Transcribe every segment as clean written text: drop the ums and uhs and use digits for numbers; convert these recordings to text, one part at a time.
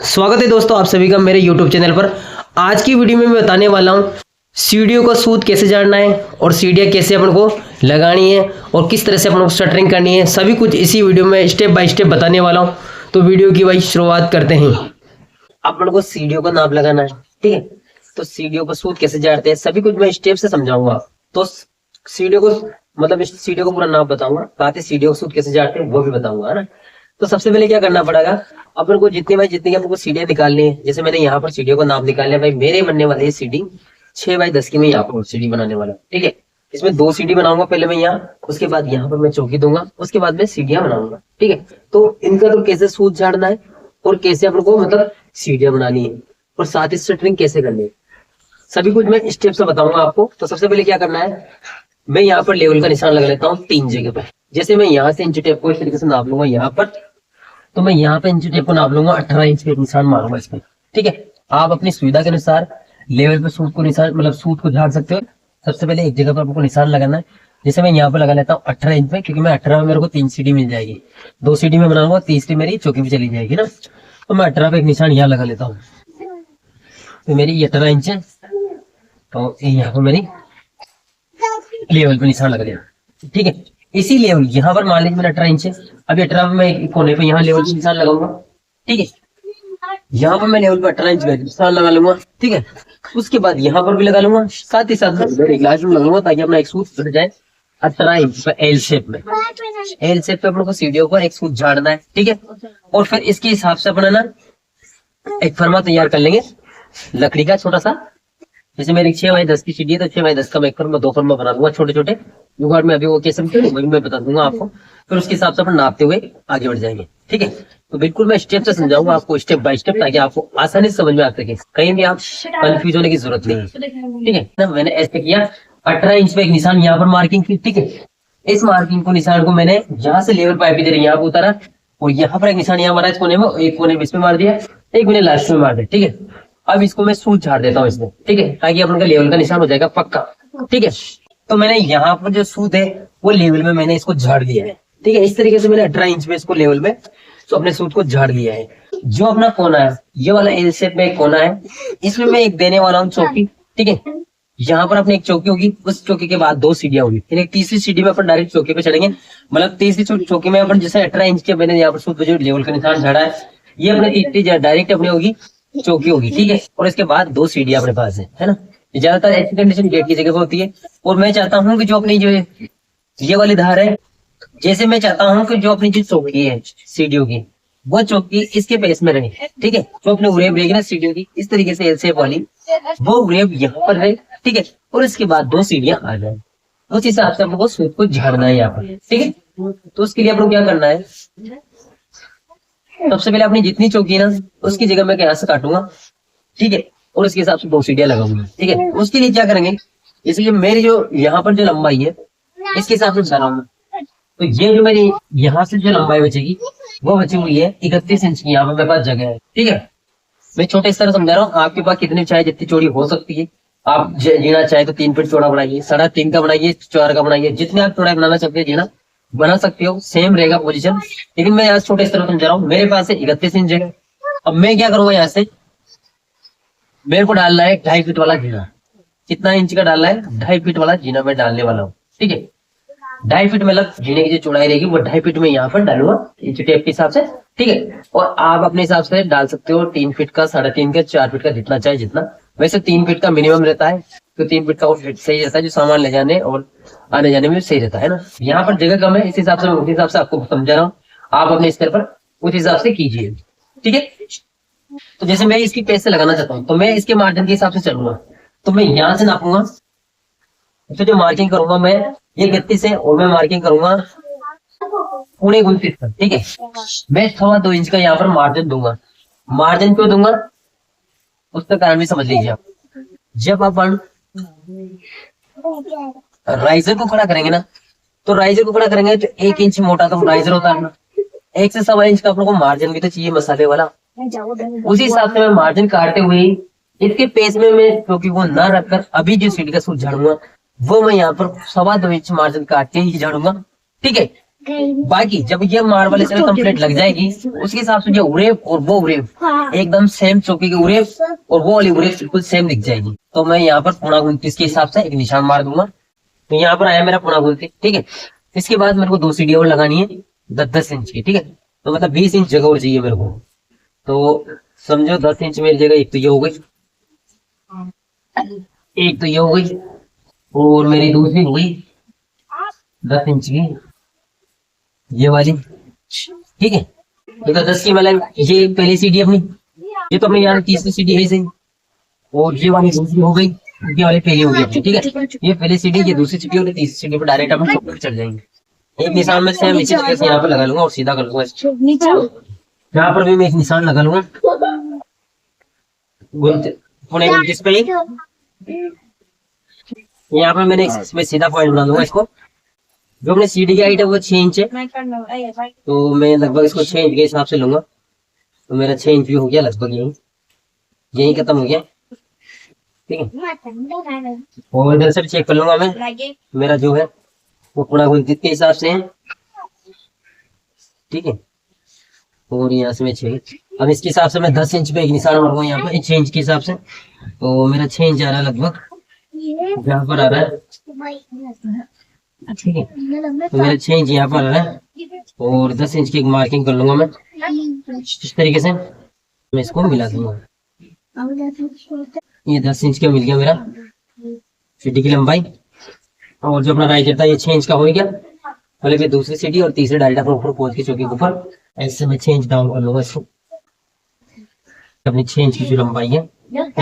स्वागत है दोस्तों आप सभी का मेरे YouTube चैनल पर। आज की वीडियो में मैं बताने वाला हूँ सीढ़ियों का सूत कैसे झाड़ना है और सीढ़ियाँ कैसे अपन को लगानी है और किस तरह से अपन को शटरिंग करनी है, सभी कुछ इसी वीडियो में स्टेप बाय स्टेप बताने वाला हूँ। तो वीडियो की भाई शुरुआत करते हैं। अपन को सीढ़ियों का नाप लगाना है, ठीक है। तो सीढ़ियों का सूत कैसे झाड़ते हैं सभी कुछ मैं स्टेप से समझाऊंगा। तो सीढ़ियों को मतलब इस सीढ़ियों को पूरा नाप बताऊंगा, साथ ही सीढ़ियों का सूत कैसे झाड़ते हैं वो भी बताऊंगा, है ना। तो सबसे पहले क्या करना पड़ेगा, अपन को जितनी अपन को सीढ़ियां निकालनी है। जैसे मैंने यहाँ पर सीढ़ियों का नाप निकाल लिया भाई, मेरे बनने वाली है सीढ़ी 6x10 की। मैं यहाँ पर सीढ़ी बनाने वाला हूँ, ठीक है। इसमें 2 सीढ़ी बनाऊंगा पहले मैं यहाँ, उसके बाद यहाँ पर मैं चौकी दूंगा, उसके बाद मैं सीढ़ियां बनाऊंगा, ठीक है। तो इनका तो कैसे सूत झाड़ना है और कैसे अपन को मतलब सीढ़ियां बनानी है और साथ ही शटरिंग कैसे करनी है, सभी कुछ मैं स्टेप से बताऊंगा आपको। तो सबसे पहले क्या करना है, मैं यहाँ पर लेवल का निशान लगा लेता हूँ 3 जगह पर। जैसे मैं यहाँ से इंच टेप को इस तरीके से नाप लूंगा यहाँ पर, तो मैं यहाँ पे इंच टेप को नाप लूंगा 18 इंच के निशान मारूंगा इसमें, ठीक है। आप अपनी सुविधा के अनुसार लेवल पे सूत को निशान मतलब सूत को झाड़ सकते हो। सबसे पहले एक जगह पर आपको निशान लगाना है। जैसे मैं यहाँ पे लगा लेता हूँ 18 इंच पे, क्योंकि मैं 18 में मेरे को 3 सीढ़ी मिल जाएगी, 2 सीढ़ी में बनाऊंगा, तीसरी मेरी चौकी पे चली जाएगी ना। तो मैं 18 पे एक निशान यहाँ लगा लेता हूँ, तो मेरी ये 18 इंच है। तो यहाँ पर मेरी लेवल पे निशान लगा लिया, ठीक है। इसी लेवल यहाँ पर मान लीजिए मेरा 18 इंच है, अभी 18 में मैं कोने पे यहाँ लेवल पे निशान लगाऊंगा, ठीक है। यहाँ पर मैं लेवल पे 18 इंच का निशान लगा लूंगा, ठीक है। उसके बाद यहाँ पर भी लगा लूंगा, साथ ही साथ एक लास्ट में लगाऊंगा ताकि अपना एक सूत बन जाए 18 इंच पे एल शेप में। एल शेप पे अपन को सीढ़ियों पर एक सूत झाड़ना है, ठीक है। और फिर इसके हिसाब से अपना ना एक फरमा तैयार कर लेंगे लकड़ी का छोटा सा। जैसे मेरी 6x10 की सीढ़ी है तो 6x10 का मैं एक फरमा 2 फरमा बना दूंगा छोटे छोटे जुगाड़ में। अभी वो कैसे वही मैं बता दूंगा आपको, फिर उसके हिसाब से अपन नापते हुए आगे बढ़ जाएंगे, ठीक है। तो बिल्कुल मैं स्टेप से समझाऊंगा आपको, स्टेप बाय स्टेप, ताकि आपको आसानी से समझ में आ सके, कहीं भी आप कंफ्यूज होने की जरूरत नहीं है, ठीक है ना। मैंने ऐसे किया 18 इंच पे एक निशान यहाँ पर मार्किंग की, ठीक है। इस मार्किंग को निशान को मैंने जहां से लेवल पाइप इधर यहाँ पे उतारा और यहाँ पर एक निशान यहाँ मारा, इस कोने में एक कोने में इसमें मार दिया, एक मैंने लास्ट में मार दिया, ठीक है। अब इसको मैं सूत झाड़ देता हूँ इसमें, ठीक है, ताकि अपन का लेवल का निशान हो जाएगा पक्का, ठीक है। तो मैंने यहाँ पर जो सूत है वो लेवल में मैंने इसको झाड़ दिया है, ठीक है। इस तरीके से मैंने 18 इंच में इसको लेवल में तो अपने सूत को झाड़ लिया है। जो अपना कोना है ये वाला एल शेप में एक कोना है, इसमें मैं एक देने वाला हूँ चौकी, ठीक है। यहाँ पर अपनी एक चौकी होगी, उस चौकी के बाद 2 सीढ़ियां होगी, फिर एक तीसरी सीढ़ी में अपन डायरेक्ट चौकी पे चढ़ेंगे। मतलब तीसरी चौकी में अपन जैसे 18 इंच के मैंने यहाँ पर सूत जो लेवल का निशान झाड़ा है, ये अपने तीसरी डायरेक्ट अपनी होगी चौकी होगी, ठीक है। और इसके बाद 2 सीढ़ियां अपने पास है ना। ज्यादातर ऐसी कंडीशन गेट की जगह पर होती है। और मैं चाहता हूँ कि जो अपनी जो ये वाली धार है, जैसे मैं चाहता हूँ कि जो अपनी जो चौकी है सीढ़ियों की, वो चौकी इसके बेस में रहे, ठीक है। जो अपने उरेब रहेगी ना सीढ़ियों की इस तरीके से एल शेप वाली, वो उरेब यहाँ पर है, ठीक है। और इसके बाद 2 सीढ़ियां आ जाए, उस हिसाब से आपको सूत को झाड़ना है यहाँ पर, ठीक है। तो उसके लिए आपको क्या करना है, सबसे पहले अपनी जितनी चौकी है ना उसकी जगह मैं यहाँ से काटूंगा, ठीक है। और उसके हिसाब से 2 सीढ़ियां लगाऊंगा, ठीक है। उसके लिए क्या करेंगे, इसलिए मेरी जो यहाँ पर जो लंबाई है इसके हिसाब से बनाऊंगा। तो ये जो मेरी यहाँ से जो लंबाई बचेगी वो बची हुई है 31 इंच की, यहाँ पर मेरे पास जगह है, ठीक है। मैं छोटे इस तरह समझा रहा हूँ, आपके पास कितनी चाहे जितनी चौड़ी हो सकती है। आप जीना चाहे तो 3 फीट चौड़ा बनाइए, 3.5 का बनाइए, 4 का बनाइए, जितने आप चौड़ा बनाना चाहते हैं जीना बना सकते हो, सेम रहेगा पोजीशन। लेकिन मैं यहाँ छोटे इस तरह समझा रहा हूँ, मेरे पास है 31 इंच जगह। अब मैं क्या करूंगा, यहाँ से मेरे को डालना है 2.5 फीट वाला जीना। कितना इंच का डालना है, 2.5 फीट वाला जीना मैं डालने वाला हूँ, ठीक है। 2.5 फीट मतलब जीने की जो चौड़ाई रहेगी वो 2.5 फीट में यहाँ पर डालूंगा इंच टेप के हिसाब से, ठीक है। और आप अपने हिसाब से डाल सकते हो 3 फीट का, 3.5 का, 4 फीट का, जितना चाहे जितना। वैसे 3 फीट का मिनिमम रहता है, तो 3 फीट का वो सही रहता है, जो सामान ले जाने और आने जाने में सही रहता है ना। यहाँ पर जगह कम है, इस हिसाब से उस हिसाब से आपको समझा रहा हूँ, आप अपने स्तर पर उस हिसाब से कीजिए, ठीक है। तो जैसे मैं इसकी पेज से लगाना चाहता हूँ तो मैं इसके मार्जिन के हिसाब से चलूंगा। तो मैं यहाँ से नापूंगा, तो जो मार्किंग करूंगा मैं ये 31 है और मैं मार्किंग करूंगा 29 पर, ठीक है। मैं 2.25 इंच का यहाँ पर मार्जिन दूंगा। मार्जिन क्यों दूंगा उसका कारण भी समझ लीजिए आप। जब अपन राइजर को खड़ा करेंगे ना, तो राइजर को खड़ा करेंगे तो 1 इंच मोटा तो राइजर होता है ना, 1 से 1.25 इंच का अपन को मार्जिन भी तो चाहिए मसाले वाला। उसी हिसाब से मैं मार्जिन काटते हुए इसके पेज में मैं क्योंकि वो ना रखकर अभी जो सीढ़ी का सूत झाड़ूंगा वो मैं यहाँ पर 2.25 इंच मार्जिन काट के ही झाड़ूंगा, ठीक है। बाकी जब ये मार्बल इसमें कंप्लीट लग जाएगी उसके हिसाब से जो उरेब और वो उरेब एकदम सेम चौकी की उरेब और वो वाली उरेब बिल्कुल सेम दिख जाएगी। तो मैं यहाँ पर पौना 29 के हिसाब से एक निशान मार दूंगा। तो यहाँ पर आया मेरा पौना 29, ठीक है। इसके बाद मेरे को 2 सीढ़ी और लगानी है 10-10 इंच की, ठीक है। तो मतलब 20 इंच जगह और चाहिए मेरे को। तो समझो 10 इंच मेरी जगह एक तो ये हो गई, एक तो ये हो गई और मेरी दूसरी हो गई 10 इंच की ये वाली, ठीक है। तो 10 की मतलब ये पहली सीढ़ी अपनी, ये तो अपनी यहाँ तीसरी सीढ़ी है सही, और ये वाली दूसरी हो गई, ये वाली पहली हो गई अपनी, ठीक है। ये पहली सीढ़ी, ये दूसरी सीढ़ी और तीसरी सीढ़ी पर डायरेक्ट अपन ऊपर चढ़ जाएंगे। एक निशान में सेम इसी तरीके से यहाँ पर लगा लूंगा और सीधा कर लूंगा। यहाँ पर भी मैं एक निशान लगा लूंगा पुणे 29 पे ही। यहाँ पर मैंने इसमें सीधा पॉइंट बना दूंगा इसको। जो अपने सीढ़ी की हाइट है वो 6 इंच है, तो मैं लगभग इसको 6 इंच के हिसाब से लूंगा। तो मेरा 6 इंच भी हो गया लगभग, यही खत्म हो गया, ठीक है। और इधर से भी चेक कर लूंगा मैं, मेरा जो है वो पूरा 29 के हिसाब से है, ठीक है। और यहाँ से मैं 6, अब इसके हिसाब से मैं 10 इंच पे एक निशान मारूंगा यहाँ पर 6 इंच के हिसाब से। तो मेरा 6 इंच आ रहा है लगभग, यहाँ पर आ रहा है, ठीक है। तो मेरा 6 इंच यहाँ पर आ रहा है और 10 इंच की एक मार्किंग कर लूंगा मैं इस तरीके से। मैं इसको मिला दूंगा, ये 10 इंच का मिल गया मेरा सीढ़ी की लंबाई। और जो अपना राइजर था ये 6 इंच का हो गया। पहले फिर दूसरी सीढ़ी और तीसरी डायरेक्ट अपने ऊपर पहुंच के चौकी के ऊपर ऐसे मैं 6 इंच डाउन कर लूंगा इसको। अपनी 6 इंच की जो लंबाई है,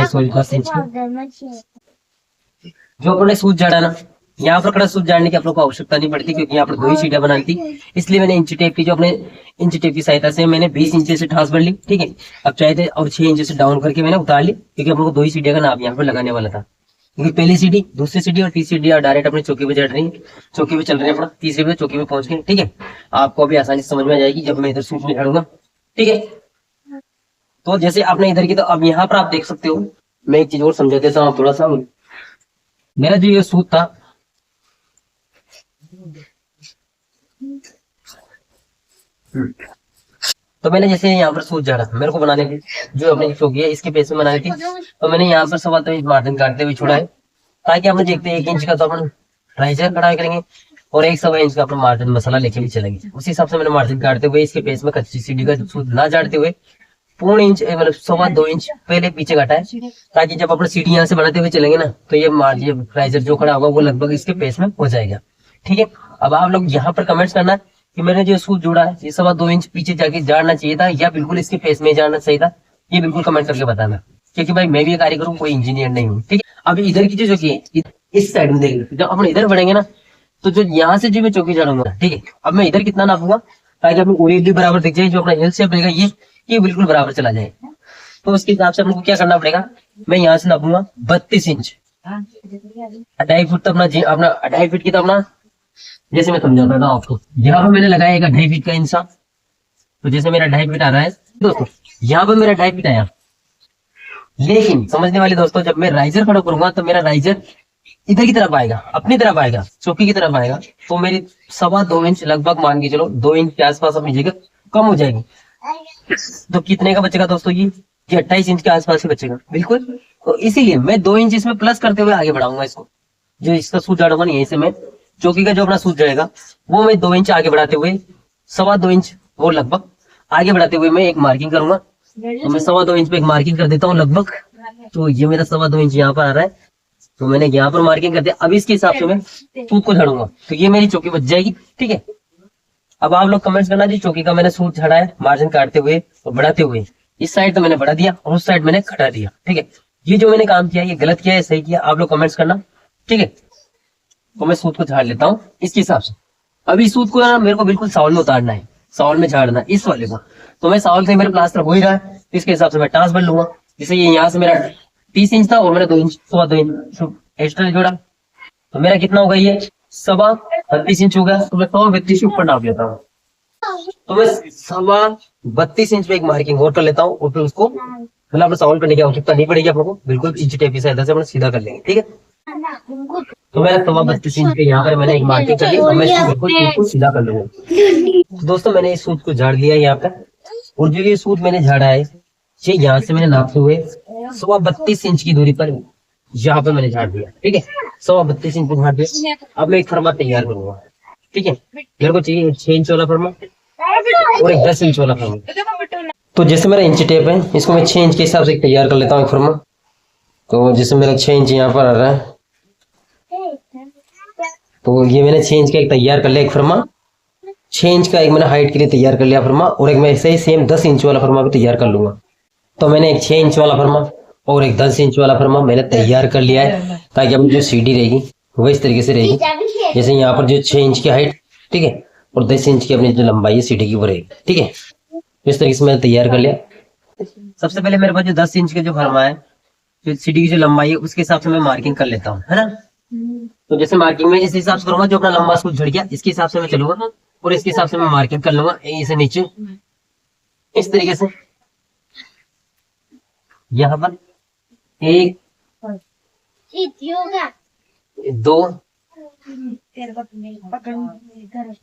सॉरी 10 इंच की। जो अपने सूत झाड़ा ना, यहाँ पर कड़ा सूत झाड़ने की आप लोग को आवश्यकता नहीं पड़ती, क्योंकि यहाँ पर 2 ही सीढ़ियां बनानी थी। इसलिए मैंने इंच टेप की, जो अपने इंच टेप की सहायता से मैंने 20 इंच से ठास भर ली, ठीक है। अब चाहे थे और 6 इंच से डाउन करके मैंने उतार ली, क्योंकि हम लोग को 2 ही सीढ़ियां का नाप यहाँ पर लगाने वाला था। क्योंकि पहली सीढ़ी, दूसरी सीढ़ी और तीसरी सीढ़ी डायरेक्ट अपनी चौकी पे चढ़ रही है, चौकी पे चल रही है अपना, तीसरी पे चौकी पे पहुंच गए, ठीक है। आपको अभी आसानी से समझ में आ जाएगी जब मैं इधर सूट में झाड़ूंगा, ठीक है। तो जैसे आपने इधर की, तो अब यहाँ पर आप देख सकते हो, मैं एक चीज और समझा देता हूँ थोड़ा सा। मेरा जो ये सूट था, तो मैंने जैसे यहाँ पर सूट झाड़ा, मेरे को बनाने की जो अपनी चौकी है इसके पेस में बनानी थी, तो मैंने यहाँ पर 1.25 मार्जिन काटते हुए छोड़ा है, ताकि आपने देखते हैं 1 इंच का तो अपन राइजर कढ़ाई करेंगे और 1.25 इंच का अपना मार्जिन मसाला लेके भी चलेंगे। उसी हिसाब से मैंने मार्जिन काटते हुए इसके पेस में कच्ची सीढ़ी का सूट ना झाड़ते हुए 1.25 इंच मतलब 1.25 इंच पहले पीछे काटा है, ताकि जब अपना सीढ़ी यहाँ से बनाते हुए चलेंगे ना, तो ये राइजर जो खड़ा होगा वो लगभग इसके पेस में हो जाएगा, ठीक है। अब आप लोग यहाँ पर कमेंट्स करना कि मैंने जो सूट जोड़ा है ये 1.25 इंच पीछे जाके झाड़ना चाहिए था या बिल्कुल इसके फेस में झाड़ना चाहिए था, ये बिल्कुल कमेंट करके बताना, क्योंकि भाई मैं भी कारीगर हूँ, कोई इंजीनियर नहीं हूँ, ठीक है। अब इधर की जो चौकी इस साइड में देखिए, जब अपन इधर बढ़ेंगे ना, तो जो यहाँ से जो मैं चौकी झाड़ूंगा, ठीक है। अब मैं इधर कितना नापूंगा ताकि अपनी ओरिजिन भी बराबर दिख जाए, जो अपना एल शेप रहेगा ये बिल्कुल बराबर चला जाए। तो उसके हिसाब से हमको क्या करना पड़ेगा, मैं यहाँ से नापूंगा 32 इंच, 2.5 फुट अपना 2.5 फीट की, तो अपना जैसे मैं समझाता था आपको, यहाँ पर मैंने लगाया 2.5 फीट का इंसान, तो जैसे मेरा 2.5 फीट आ रहा है दोस्तों, यहाँ पर मेरा 2.5 फीट आया। लेकिन समझने वाले दोस्तों, जब मैं राइजर खड़ा करूंगा तो मेरा राइजर इधर की तरफ आएगा, अपनी तरफ आएगा, चौकी की तरफ आएगा, तो मेरी 2.25 इंच लगभग मान के चलो 2 इंच के आसपास अपनी जगह कम हो जाएगी। तो कितने का बचेगा दोस्तों, ये 28 इंच के आसपास ही बचेगा बिल्कुल। तो इसीलिए मैं 2 इंच इसमें प्लस करते हुए आगे बढ़ाऊंगा इसको, जो इसका सूट झाड़ूंगा यहीं से मैं चौकी का जो अपना सूट जाएगा वो मैं 2 इंच आगे बढ़ाते हुए 2.25 इंच वो लगभग आगे बढ़ाते हुए मैं एक मार्किंग करूंगा। तो मैं 2.25 इंच पे एक मार्किंग कर देता हूँ लगभग, तो ये मेरा 2.25 इंच यहाँ पर आ रहा है, तो मैंने यहाँ पर मार्किंग कर दिया। अब इसके हिसाब से मैं सूट को झाड़ूंगा, तो ये मेरी चौकी बच जाएगी, ठीक है। अब आप लोग कमेंट्स करना जी, चौकी का मैंने सूट झाड़ा है मार्जिन काटते हुए और बढ़ाते हुए, इस साइड तो मैंने बढ़ा दिया और उस साइड मैंने घटा दिया, ठीक है। ये जो मैंने काम किया ये गलत किया है सही किया, आप लोग कमेंट्स करना, ठीक है। तो मैं सूट को झाड़ लेता हूँ इसके हिसाब से। अभी सूट को ना मेरे को बिल्कुल साउल में उतारना है, साउल में झाड़ना है इस वाले को, तो मैं साउल से मेरा प्लास्टर हो ही रहा है, तो इसके हिसाब से मैं टांस भर लूंगा। जैसे ये यहाँ से मेरा 30 इंच था और मैंने 2 इंच 2.25 इंच एक्स्ट्रा जोड़ा, तो मेरा कितना होगा, ये 32 इंच होगा, तो मैं 32 ऊपर नाप लेता हूँ। तो मैं 32 इंच पे एक मार्किंग और कर लेता हूँ, और फिर उसको मतलब साउल करने की आवश्यकता नहीं पड़ेगी आप लोगों को, बिल्कुल इंच टेप की सहायता से अपना सीधा कर लेंगे, ठीक है। तो मैं 32.5 इंच के यहाँ पर मैंने एक मार्किंग कर ली और मैं इसको बिल्कुल सीधा कर लूंगा। तो दोस्तों मैंने इस सूत को झाड़ दिया यहाँ पर, और जो ये सूत मैंने झाड़ा है ये यहाँ से मैंने नापते हुए 32.25 इंच की दूरी पर यहाँ पर मैंने झाड़ दिया। ठीक है, 32.25 इंच पर झाड़ दिया। अब मैं एक फरमा तैयार करूंगा। ठीक है, मेरे को चाहिए 6 इंच वाला फरमा और एक 10 इंच वाला फरमा। तो जैसे मेरा इंच टेप है इसको मैं 6 इंच के हिसाब से तैयार कर लेता हूँ एक फरमा। तो जैसे मेरा 6 इंच यहाँ पर आ रहा है, तो ये मैंने 6 इंच का एक तैयार कर लिया एक फरमा। 6 इंच का एक मैंने हाइट के लिए तैयार कर लिया फरमा, और एक मैं ऐसे ही सेम 10 इंच वाला फरमा भी तैयार कर लूंगा। तो मैंने एक 6 इंच वाला फरमा और एक 10 इंच वाला फरमा मैंने तैयार कर लिया है, ताकि अपनी जो सीढ़ी रहेगी वो इस तरीके से रहेगी। जैसे यहाँ पर जो 6 इंच की हाइट, ठीक है, और 10 इंच की अपनी जो लंबाई है सीढ़ी की वो रहेगी। ठीक है, इस तरीके से मैंने तैयार कर लिया। सबसे पहले मेरे पास जो 10 इंच का जो फरमा है, जो सीढ़ी की जो लंबाई है उसके हिसाब से मैं मार्किंग कर लेता हूँ, है ना। तो जैसे मार्किंग में इस हिसाब से करूंगा, जो अपना लंबा सूत झड़ गया इसके हिसाब से मैं चलूंगा, और इसके हिसाब से मैं मार्किंग कर लूंगा इसे नीचे इस तरीके से। यहाँ पर 1 2,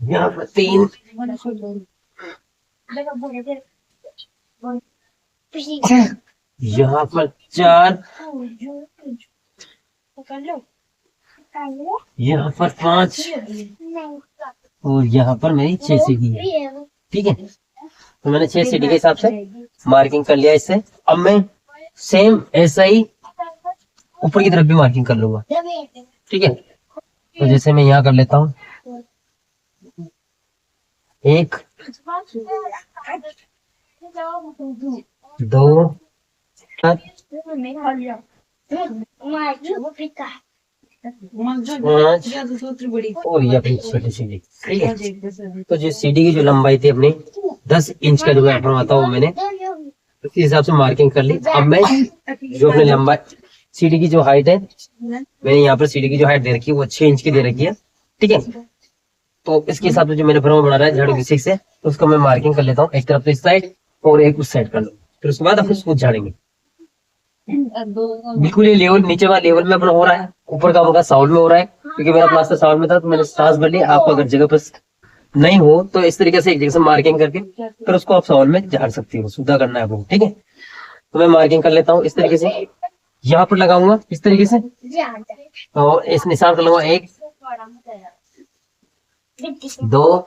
यहाँ पर 3, यहाँ पर 4, यहाँ पर 5, और यहाँ पर मेरी 6 सीढ़ी है। ठीक है, तो मैंने 6 सीढ़ी के हिसाब से मार्किंग कर लिया इससे। अब मैं सेम ऐसा ही ऊपर की तरफ भी मार्किंग कर लूंगा। ठीक है, तो जैसे मैं यहाँ कर लेता हूँ 1 2 5, और ये अपनी छोटी सीढ़ी। ठीक है, तो जो सीढ़ी की जो लंबाई थी अपनी 10 इंच का जो मैं बनवाता हूँ मैंने उसके हिसाब से मार्किंग कर ली। अब मैं जो अपनी लंबाई सीढ़ी की जो हाइट है, मैंने यहाँ पर सीढ़ी की जो हाइट दे रखी है वो 6 इंच की दे रखी है। ठीक है, तो इसके हिसाब से जो मैंने भ्रमण बना रहा है झाड़ू की सीख से, तो उसको मैं मार्किंग कर लेता हूँ, एक तरफ तो इस साइड और एक उस साइड कर लो। फिर उसके बाद अपने सूत झाड़ेंगे। बिल्कुल ये लेवल नीचे वाला लेवल में अपना हो रहा है, ऊपर का होगा साउंड में हो रहा है, क्योंकि मेरा प्लास्टर साउंड में था तो मैंने सांस भर ली। आपको अगर जगह पर नहीं हो तो इस तरीके से एक जगह से मार्किंग करके फिर उसको आप साउंड में झाड़ सकती हो, सीधा करना है आपको। ठीक है, तो मैं मार्किंग कर लेता हूँ इस तरीके से, यहाँ पर लगाऊंगा इस तरीके से, और इस निशान कर लूंगा 1 2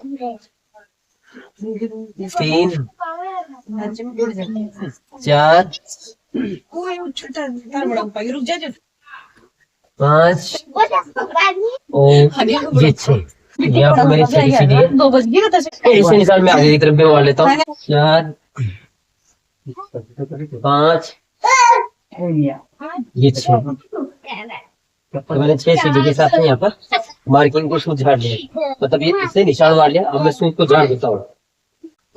3 4 5 और ये 6। यहाँ पर मेरी छोटी सीढ़ी है, इसी निशान में आगे की तरफ भी मार लेता हूँ 4 5 ये 6। तो मैंने 6 सीढ़ी के साथ यहाँ पर मार्किंग को सूत झाड़ लिया, मतलब ये इससे निशान मार लिया। अब मैं सूत को झाड़ देता हूँ।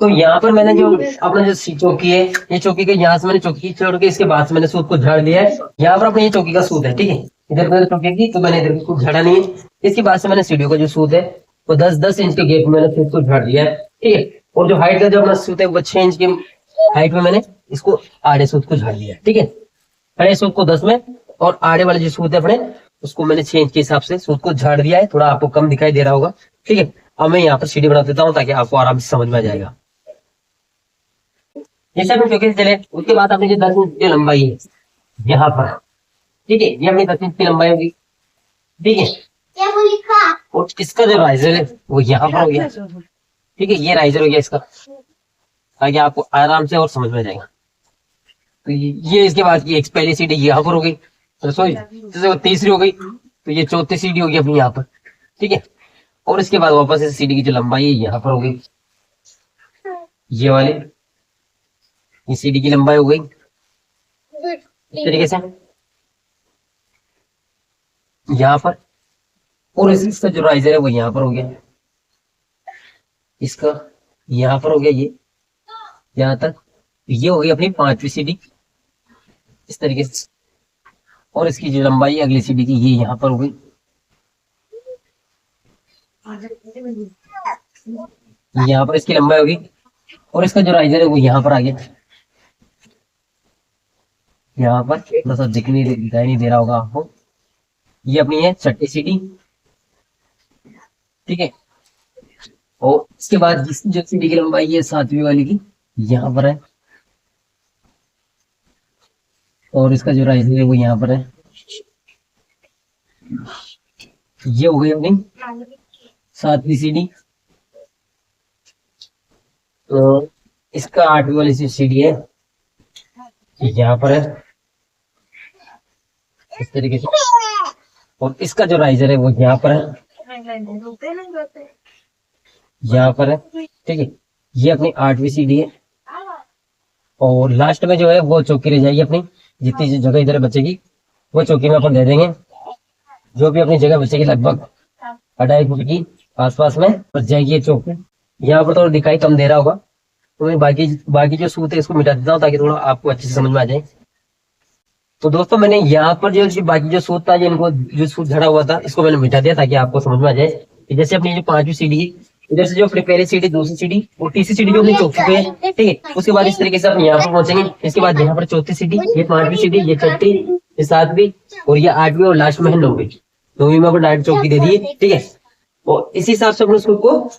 तो यहाँ पर मैंने जो अपना जो चौकी है, ये चौकी के यहाँ से मैंने चौकी छोड़ के इसके बाद से मैंने सूत को झाड़ लिया है। यहाँ पर अपने ये चौकी का सूत है। ठीक है, इधर मैंने चौकी की तो मैंने इधर सूत झाड़ा नहीं है। इसके बाद से मैंने सीढ़ियों का जो सूत है वो 10-10 इंच के गैप में मैंने सूत को झाड़ दिया है। ठीक है, और जो हाइट का जो अपना सूत है वो 6 इंच की हाइट में मैंने इसको आड़े सूत को झाड़ दिया। ठीक है, खड़े सूत को 10 में और आड़े वाले जो सूत है अपने उसको मैंने 6 इंच के हिसाब से सूत को झाड़ दिया है। थोड़ा आपको कम दिखाई दे रहा होगा। ठीक है, अब मैं यहाँ पर सीढ़ी बना देता हूँ ताकि आपको आराम से समझ में आ जाएगा। जैसे अपने चौके से चले उसके बाद अपनी जो 10 इंच की लंबाई है यहाँ पर, ठीक है, ये अपनी 10 इंच की लंबाई होगी। ठीक है, और इसका जो राइजर है वो यहाँ पर हो गया। ठीक है, ये राइजर हो गया इसका, ताकि आपको आराम से और समझ में आ जाएगा। तो ये इसके बाद की एक पहली सीढ़ी यहाँ पर हो गई, सॉरी जैसे वो तीसरी हो गई, तो ये चौथी सीढ़ी होगी अपनी यहाँ पर। ठीक है, और इसके बाद वापस इस सीढ़ी की जो लंबाई है यहाँ पर हो गई, ये वाली ये सीढ़ी की लंबाई हो गई इस तरीके से यहाँ पर, और इसका जो राइजर है वो यहाँ पर हो गया, इसका यहाँ पर हो गया, ये यहाँ तक। ये हो गई अपनी 5वीं सीढ़ी इस तरीके से, और इसकी जो लंबाई है अगली सीढ़ी की ये यहाँ पर हो गई। यहाँ पर इसकी लंबाई होगी, और इसका जो राइजर है वो यहाँ पर आ गया। यहाँ पर थोड़ा सा दिखाई नहीं दे रहा होगा आपको, ये अपनी है छठी सीढ़ी, ठीक है। और इसके बाद जो सीढ़ी की लंबाई है 7वीं वाली की यहाँ पर है, और इसका जो राइज है वो यहाँ पर है। ये हो गई अपनी 7वीं सीढ़ी। तो इसका 8वीं वाली सीढ़ी है यहाँ पर है इस तरीके से, और इसका जो राइजर है वो यहाँ पर है, यहाँ पर है, ठीक है। ये अपनी 8वीं सीढ़ी है। और लास्ट में जो है वो चौकी रह जाएगी अपनी, जितनी जगह इधर बचेगी वो चौकी में अपन दे देंगे। जो भी अपनी जगह बचेगी लगभग 2.5 फुट की आसपास में बच जाएगी ये चौकी। यहाँ पर तो दिखाई कम दे रहा होगा, तो मैं बाकी जो सूत है इसको मिटा देता हूँ ताकि थोड़ा आपको अच्छे से समझ में आ जाए। तो दोस्तों मैंने यहाँ पर जो बाकी जो सूत था, जिनको जो सूत झड़ा हुआ था, इसको मैंने मिटा दिया ताकि आपको समझ में आ जाए। जैसे अपनी जो 5वीं सीढ़ी है, इधर से जो अपनी पहली सीढ़ी, दूसरी सीढ़ी और तीसरी सीढ़ी जो अपनी चौकी पे है, ठीक है। उसके बाद इस तरीके से अपन यहाँ पर पहुंचेंगे। इसके बाद यहाँ पर 4थी सीढ़ी, ये 5वीं सीढ़ी, ये 6ठी, ये 7वीं और ये 8वीं और लास्ट में है 9वीं। 9वीं में अपन डायरेक्ट चौकी दे दिए, ठीक है। और इसी हिसाब से अपन उसको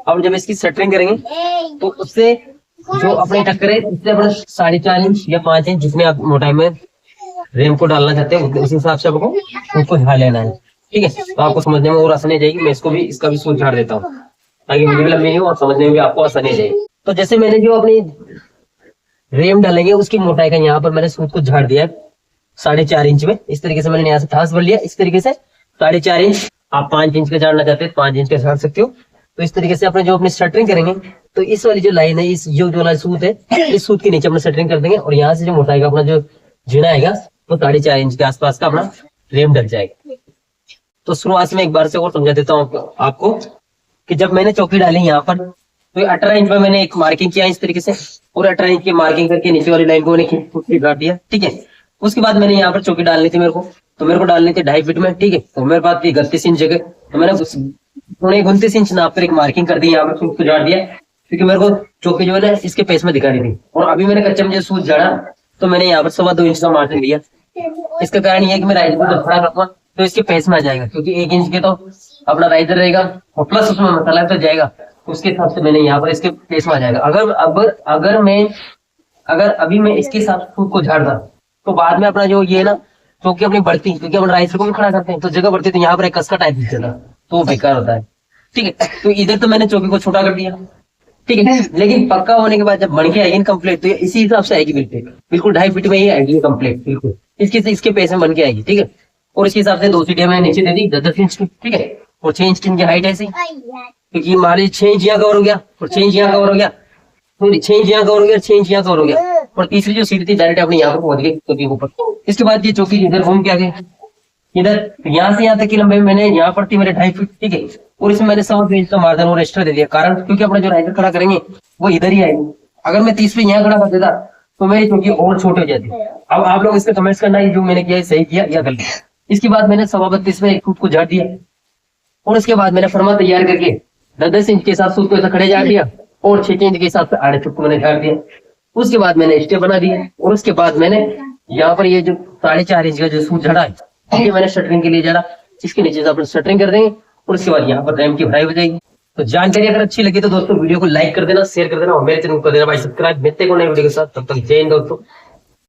अब जब इसकी सेटरिंग करेंगे तो उससे जो अपने टक्कर है उससे अपना 4.5 इंच या 5 इंच जितने आप मोटाई में रेम को डालना चाहते हैं उस हिसाब से आपको उसको झाड़ लेना है, ठीक है। तो आपको समझने में और आसानी जाएगी। मैं इसका भी सूत झाड़ देता हूँ ताकि मुझे भी लंबी हो और समझने में भी आपको आसानी जाएगी। तो जैसे मैंने जो अपनी रेम डालेंगे उसकी मोटाई का यहाँ पर मैंने सूत को झाड़ दिया 4.5 इंच में। इस तरीके से मैंने यहाँ से ठास भर लिया, इस तरीके से 4.5 इंच। आप 5 इंच का झाड़ना चाहते हैं 5 इंच का झाड़ सकते हो। तो इस तरीके से अपने जो अपनी शटरिंग करेंगे तो इस वाली जो लाइन है, इस जो वाला सूत है, इस सूत के नीचे अपना शटरिंग कर देंगे और यहाँ से जो मोटाई का अपना जो जीना आएगा वो 4.5 इंच के आसपास का अपना रेम डल जाएगा। तो शुरुआत में एक बार से और समझा देता हूँ आपको कि जब मैंने चौकी डाली यहाँ पर तो 18 इंच में मैंने एक मार्किंग किया इस तरीके से, और 18 इंच की मार्किंग करके नीचे वाली लाइन को मैंने काट दिया, ठीक है। उसके बाद मैंने यहाँ पर चौकी डालनी थी मेरे को डालनी थी 2.5 फीट में, ठीक है। तो मेरे पास थी 31 इंच जगह, तो मैंने 29 इंच नाप कर एक मार्किंग कर दी, यहाँ पर सूत को झाड़ दिया क्योंकि मेरे को चौकी जो है ना इसके पेस में दिखानी थी। और अभी मैंने कच्चे में जो सूत झाड़ा तो मैंने यहाँ पर 2.25 इंच का मार्जिन लिया। इसका कारण ये है कि मैं राइजर को जब खड़ा करूंगा तो इसके पेस में आ जाएगा, क्योंकि 1 इंच के तो अपना राइजर रहेगा और प्लस उसमें मसाला तो जाएगा, उसके हिसाब से मैंने यहाँ पर इसके पेस में आ जाएगा। अगर अभी मैं इसके हिसाब से सूत को झाड़ दा तो बाद में अपना जो ये ना चौकी अपनी बढ़ती, क्योंकि अपन राइजर को भी खड़ा करते हैं तो जगह बढ़ती, तो यहाँ पर एक कसका टाइप दिखता तो बेकार होता है, ठीक है। तो इधर तो मैंने चौकी को छोटा कर दिया, ठीक है। लेकिन पक्का होने के बाद जब बन के आएगी कंप्लीट तो इसी हिसाब से आएगी, बिल्कुल 2.5 फीट में ही आएगी कंप्लीट, बिल्कुल इसके पेस में बन के आएगी, ठीक है। और इसके हिसाब से 2 सीढ़ियां मैंने नीचे दे दी 10 इंच की, ठीक है। और 6 इंच की हाइट ऐसी, क्योंकि मान लीजिए 6 इंच यहाँ कवर हो गया और 6 इंच यहाँ कवर हो गया, 6 इंच यहाँ कवर हो गया, 6 इंच यहाँ कवर हो गया। और तीसरी जो सीढ़ी थी डायरेक्ट अपने यहाँ पर पहुंच गई चौकी के ऊपर। इसके बाद ये चौकी इधर घूम के आ गई, इधर यहाँ से यहाँ तक की लंबाई मैंने यहाँ पर थी मेरे 2.5 फीट, ठीक है। और इसमें मैंने 1.25 इंच का मार्जिन और एक्स्ट्रा दे दिया, कारण क्योंकि अपना जो राइजर खड़ा करेंगे वो इधर ही आएगी। अगर मैं 30 पे यहाँ खड़ा कर देता तो मेरी चौकी और छोटी हो जाती। अब आप लोग इसका कमेंट्स करना है जो मैंने किया है सही किया या गलत। इसके बाद मैंने 32.25 में एक फुट को झाड़ दिया, और उसके बाद मैंने फर्मा तैयार करके 10 इंच के हिसाब से उसको ऐसा खड़े झाड़ दिया, और 6 इंच के हिसाब से 8 फुट को मैंने झाड़ दिया। उसके बाद मैंने स्टेप बना दिया, और उसके बाद मैंने यहाँ पर ये जो 4.5 इंच का जो सूत झाड़ा है ये मैंने शटरिंग के लिए झाड़ा, इसके नीचे से अपन शटरिंग कर देंगे, और उसके बाद यहाँ पर रैम की भराई हो जाएगी। तो जानकारी अगर अच्छी लगी तो दोस्तों वीडियो को लाइक कर देना, शेयर कर देना और मेरे चैनल को कर देना भाई सब्सक्राइब। मिलते हैं नई वीडियो के साथ, तब तक जय हिंद दोस्तों।